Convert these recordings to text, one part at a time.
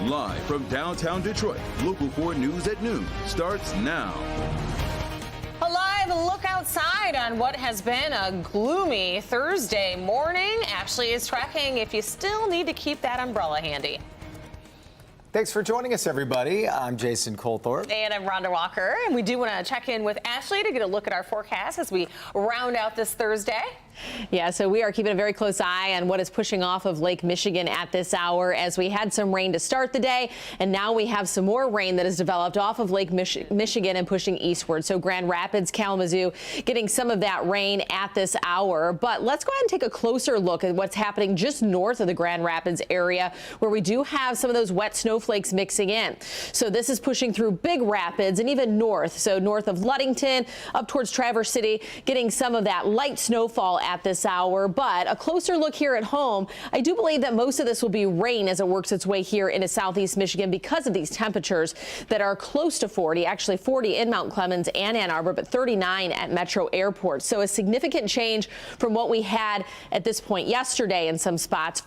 Live from downtown Detroit, Local 4 News at noon starts now. A live look outside on what has been a gloomy Thursday morning. Ashley is tracking if you still need to keep that umbrella handy. Thanks for joining us, everybody. I'm Jason Colthorpe. And I'm Rhonda Walker. And we do want to check in with Ashley to get a look at our forecast as we round out this Thursday. Yeah, so we are keeping a very close eye on what is pushing off of Lake Michigan at this hour, as we had some rain to start the day, and now we have some more rain that has developed off of Lake Michigan and pushing eastward. So Grand Rapids, Kalamazoo getting some of that rain at this hour. But let's go ahead and take a closer look at what's happening just north of the Grand Rapids area, where we do have some of those wet snowflakes mixing in. So this is pushing through Big Rapids and even north. So north of Ludington up towards Traverse City, getting some of that light snowfall at this hour. But a closer look here at home, I do believe that most of this will be rain as it works its way here into southeast Michigan because of these temperatures that are close to 40, actually 40 in Mount Clemens and Ann Arbor, but 39 at Metro Airport. So a significant change from what we had at this point yesterday in some spots.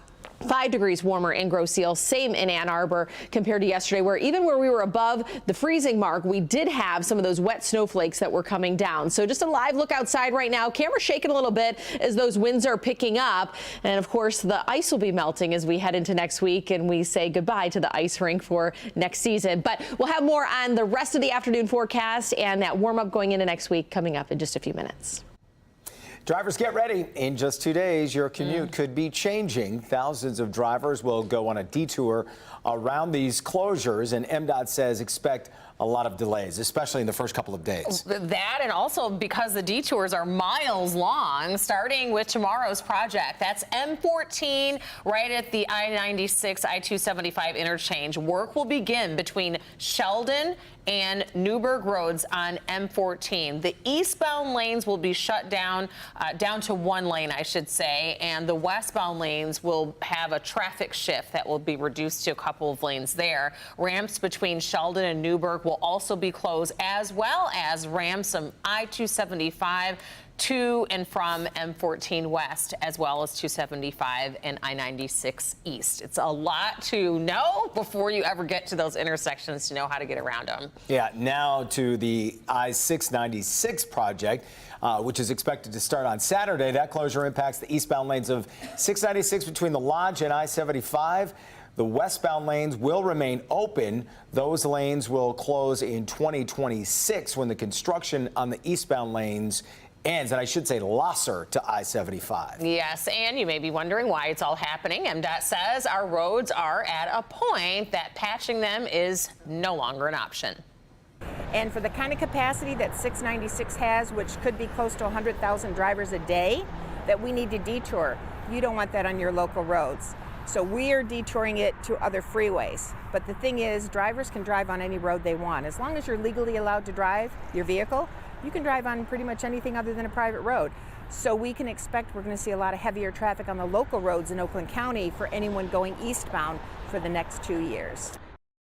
5 degrees warmer in Grosse Ile, same in Ann Arbor compared to yesterday, where even where we were above the freezing mark, we did have some of those wet snowflakes that were coming down. So just a live look outside right now. Camera shaking a little bit as those winds are picking up. And of course, the ice will be melting as we head into next week and we say goodbye to the ice rink for next season. But we'll have more on the rest of the afternoon forecast and that warm up going into next week coming up in just a few minutes. Drivers, get ready. In just 2 days, your commute could be changing. Thousands of drivers will go on a detour around these closures, and MDOT says expect a lot of delays, especially in the first couple of days. That, and also because the detours are miles long, starting with tomorrow's project. That's M14 right at the I-96, I-275 interchange. Work will begin between Sheldon and Newburgh roads on M14. The eastbound lanes will be shut down, down to one lane, I should say, and the westbound lanes will have a traffic shift that will be reduced to a couple of lanes there. Ramps between Sheldon and Newburgh will also be closed, as well as ramps from I-275 to and from M14 West, as well as 275 and I-96 East. It's a lot to know before you ever get to those intersections to know how to get around them. Yeah, now to the I-696 project, which is expected to start on Saturday. That closure impacts the eastbound lanes of 696 between the Lodge and I-75. The westbound lanes will remain open. Those lanes will close in 2026 when the construction on the eastbound lanes ends, and I should say Losser to I-75. Yes, and you may be wondering why it's all happening. MDOT says our roads are at a point that patching them is no longer an option. And for the kind of capacity that 696 has, which could be close to 100,000 drivers a day, that we need to detour. You don't want that on your local roads. So we are detouring it to other freeways. But the thing is, drivers can drive on any road they want. As long as you're legally allowed to drive your vehicle, you can drive on pretty much anything other than a private road. So we can expect we're going to see a lot of heavier traffic on the local roads in Oakland County for anyone going eastbound for the next 2 years.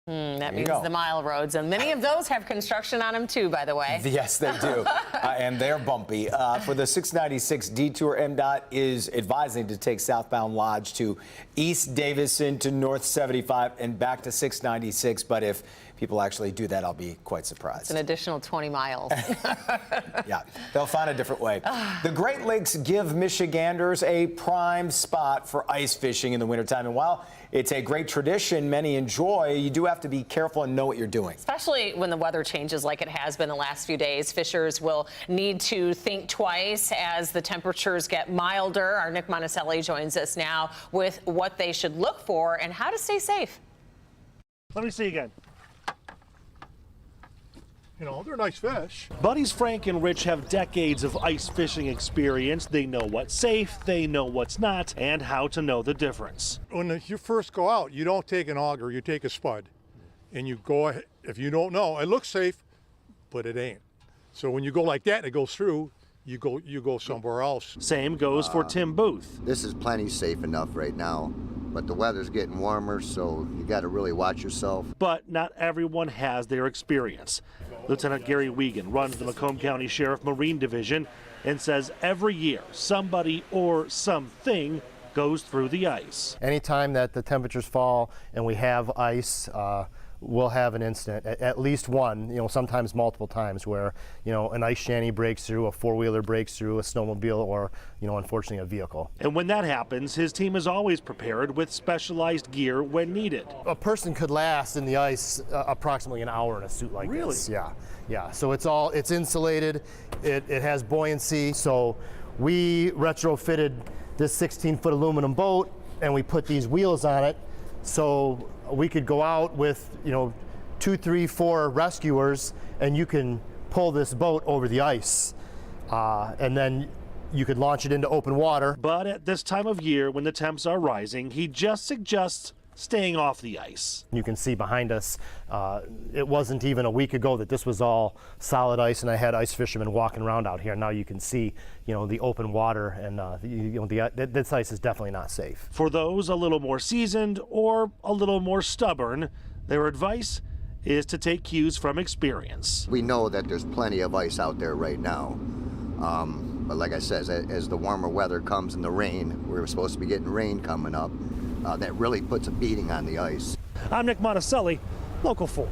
That means the mile roads, and many of those have construction on them too, by the way. Yes, they do, and they're bumpy. For the 696 detour, MDOT is advising to take southbound Lodge to East Davison to North 75 and back to 696, but if people actually do that, I'll be quite surprised. It's an additional 20 miles. Yeah, they'll find a different way. The Great Lakes give Michiganders a prime spot for ice fishing in the wintertime, and while it's a great tradition many enjoy, you do have to be careful and know what you're doing. Especially when the weather changes like it has been the last few days. Fishers will need to think twice as the temperatures get milder. Our Nick Monticelli joins us now with what they should look for and how to stay safe. Let me see again. You know, they're nice fish. Buddies Frank and Rich have decades of ice fishing experience. They know what's safe, they know what's not, and how to know the difference. When you first go out, you don't take an auger, you take a spud. And you go ahead, if you don't know, it looks safe, but it ain't. So when you go like that and it goes through, you go somewhere else. Same goes for Tim Booth. This is plenty safe enough right now, but the weather's getting warmer, so you got to really watch yourself. But not everyone has their experience. Lieutenant Gary Wiegand runs the Macomb County Sheriff Marine Division and says every year somebody or something goes through the ice. Anytime that the temperatures fall and we have ice, we'll have an incident, at least one, sometimes multiple times, where, an ice shanty breaks through, a four-wheeler breaks through, a snowmobile, or, unfortunately a vehicle. And when that happens, his team is always prepared with specialized gear when needed. A person could last in the ice approximately an hour in a suit like this. Really? Yeah. So it's insulated, it has buoyancy. So we retrofitted this 16-foot aluminum boat and we put these wheels on it so we could go out with 2, 3, 4 rescuers, and you can pull this boat over the ice, and then you could launch it into open water. But at this time of year, when the temps are rising, he just suggests staying off the ice. You can see behind us, it wasn't even a week ago that this was all solid ice, and I had ice fishermen walking around out here. Now you can see, the open water, and this ice is definitely not safe. For those a little more seasoned or a little more stubborn, their advice is to take cues from experience. We know that there's plenty of ice out there right now. But like I said, as the warmer weather comes and the rain, we're supposed to be getting rain coming up, that really puts a beating on the ice. I'm Nick Monticelli, Local 4.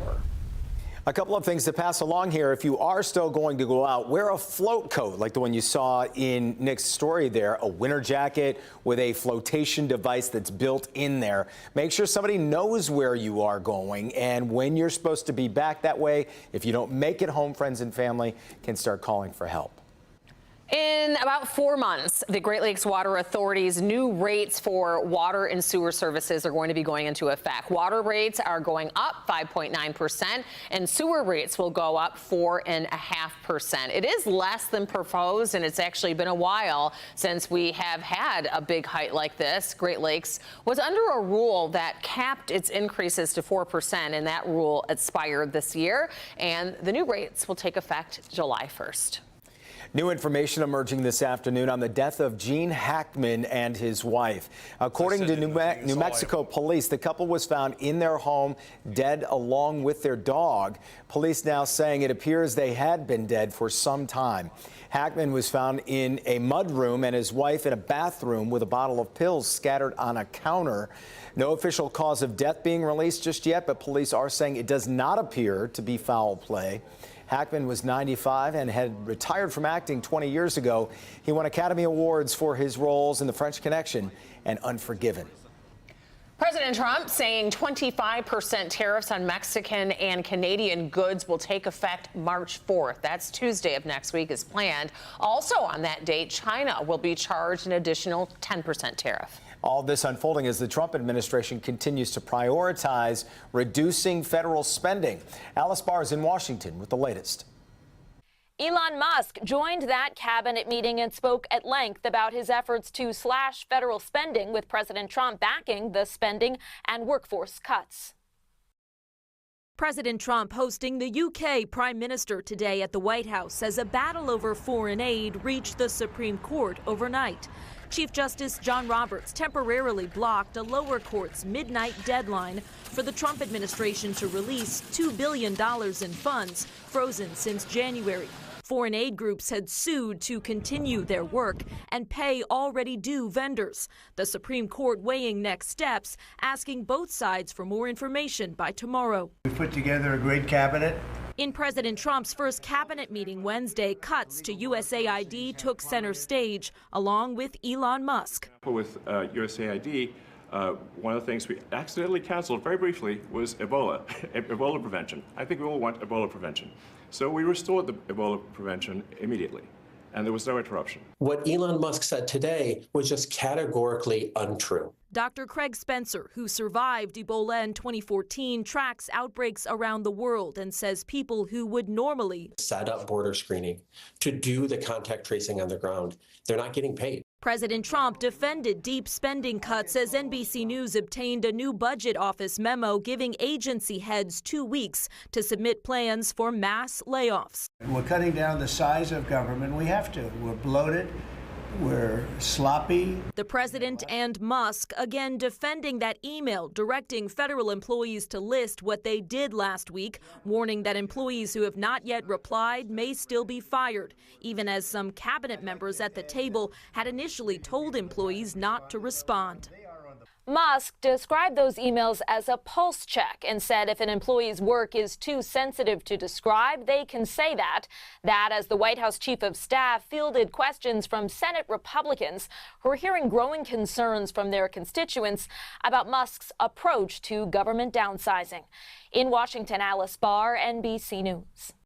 A couple of things to pass along here. If you are still going to go out, wear a float coat like the one you saw in Nick's story there, a winter jacket with a flotation device that's built in there. Make sure somebody knows where you are going and when you're supposed to be back. That way, if you don't make it home, friends and family can start calling for help. In about 4 months, the Great Lakes Water Authority's new rates for water and sewer services are going to be going into effect. Water rates are going up 5.9%, and sewer rates will go up 4.5%. It is less than proposed, and it's actually been a while since we have had a big hike like this. Great Lakes was under a rule that capped its increases to 4%, and that rule expired this year, and the new rates will take effect July 1st. New information emerging this afternoon on the death of Gene Hackman and his wife. According to New Mexico police, the couple was found in their home dead along with their dog. Police now saying it appears they had been dead for some time. Hackman was found in a mudroom and his wife in a bathroom with a bottle of pills scattered on a counter. No official cause of death being released just yet, but police are saying it does not appear to be foul play. Hackman was 95 and had retired from acting 20 years ago. He won Academy Awards for his roles in The French Connection and Unforgiven. President Trump saying 25% tariffs on Mexican and Canadian goods will take effect March 4th. That's Tuesday of next week is planned. Also on that date, China will be charged an additional 10% tariff. All this unfolding as the Trump administration continues to prioritize reducing federal spending. Alice Barr is in Washington with the latest. Elon Musk joined that cabinet meeting and spoke at length about his efforts to slash federal spending, with President Trump backing the spending and workforce cuts. President Trump hosting the UK Prime Minister today at the White House as a battle over foreign aid reached the Supreme Court overnight. Chief Justice John Roberts temporarily blocked a lower court's midnight deadline for the Trump administration to release $2 billion in funds frozen since January. Foreign aid groups had sued to continue their work and pay already due vendors. The Supreme Court weighing next steps, asking both sides for more information by tomorrow. We put together a great cabinet. In President Trump's first cabinet meeting Wednesday, cuts to USAID took center stage, along with Elon Musk. With USAID, one of the things we accidentally canceled very briefly was Ebola, Ebola prevention. I think we all want Ebola prevention. So we restored the Ebola prevention immediately, and there was no interruption. What Elon Musk said today was just categorically untrue. Dr. Craig Spencer, who survived Ebola in 2014, tracks outbreaks around the world and says people who would normally set up border screening to do the contact tracing on the ground, they're not getting paid. President Trump defended deep spending cuts as NBC News obtained a new budget office memo giving agency heads 2 weeks to submit plans for mass layoffs. We're cutting down the size of government. We have to. We're bloated. We're sloppy. The president and Musk again defending that email directing federal employees to list what they did last week, warning that employees who have not yet replied may still be fired, even as some cabinet members at the table had initially told employees not to respond. Musk described those emails as a pulse check and said if an employee's work is too sensitive to describe, they can say that. That as the White House chief of staff fielded questions from Senate Republicans who are hearing growing concerns from their constituents about Musk's approach to government downsizing. In Washington, Alice Barr, NBC News.